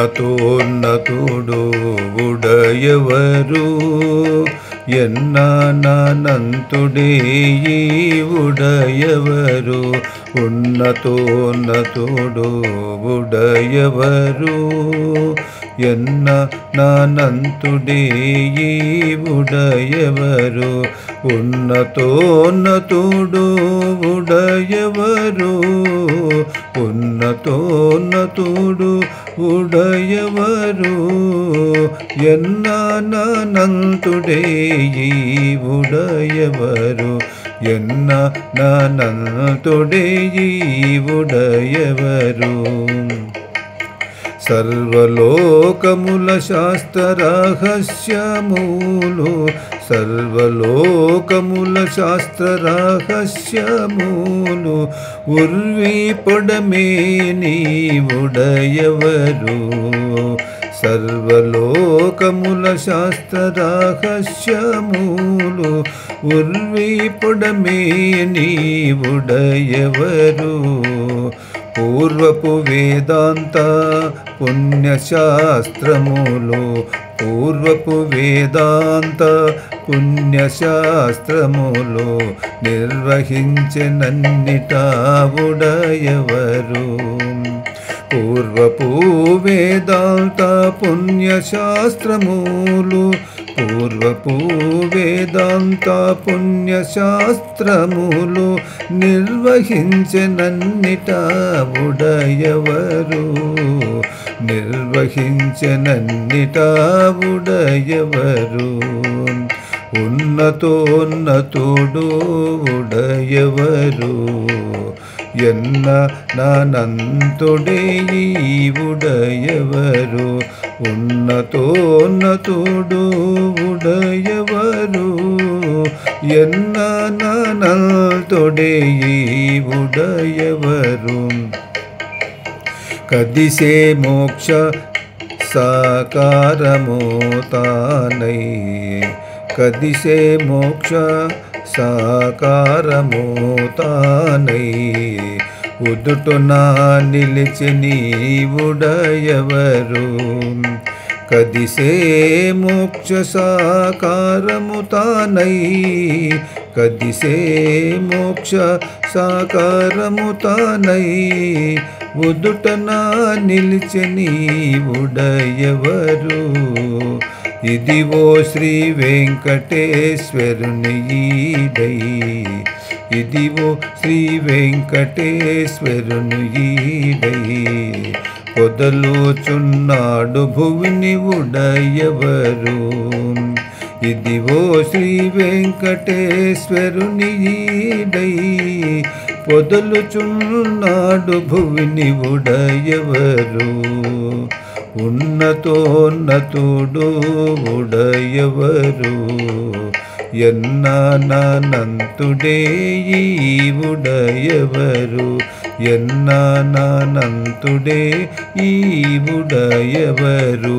ఉన్నతోన్నతుడు ఉడయవరు ఎన్నానంతుడే ఈ ఉడయవరు ఉన్నతోన్నతుడు ఉడయవరు ఎన్నానంతుడే ఈ ఉడయవరు ఉన్నతోన్నతుడు ఉడయవరు ఉన్నతోన్నతుడు ఉడయవరు ఎన్నానంతుడే ఈ ఉడయవరు ఎన్నానంతుడే ఈ ఉడయవరు సర్వలోకముల శాస్త్ర రహస్యములు సర్వలోకముల శాస్త్ర రహస్యములు ఉర్వీపడమే నీ ఉడయవరు సర్వలోకముల శాస్త్ర రహస్యములు ఉర్వీపడమే నీ ఉడయవరు పూర్వపు వేదాంత పుణ్యశాస్త్రములు పూర్వపు వేదాంత పుణ్యశాస్త్రములు నిర్వహించినన్నిటా ఉడయవరు పూర్వపు వేదాంత పుణ్యశాస్త్రములు పూర్వపు వేదాంత పుణ్యశాస్త్రములు నిర్వహించినన్నిటా ఉడయవరు నిర్వహించినన్నిటా ఉడయవరు ఉన్నతోన్నతుడు ఉడయవరు ఎన్నానంతుడే ఈ ఉడయవరు ఉన్నతోన్నతుడు ఉడయవరు ఎన్నానంతుడే ఈ ఉడయవరు కదిసే మోక్ష సాకారమోతానై కదిసే మోక్ష సాకారమోతానై ఉదుటునా నిలిచి నీ ఉడయవరు కదిసే మోక్ష సాకారముతానై కదిసే మోక్ష సాకారముతానై ఉదుటనా నిలిచి నీ ఉడయవరు ఇదివో శ్రీ వెంకటేశ్వరుని ఈడై ఇదివో శ్రీ వెంకటేశ్వరుని ఈడై పొదలుచున్నాడు భువిని ఉడయవరు ఇదివో శ్రీ వెంకటేశ్వరుని ఈడై పొదలుచున్నాడు భువిని ఉడయవరు ఉన్నతోన్నతుడు ఉడయవరు ఎన్నానంతుడే ఈ ఉడయవరు ఎన్నానంతుడే ఈ ఉడయవరు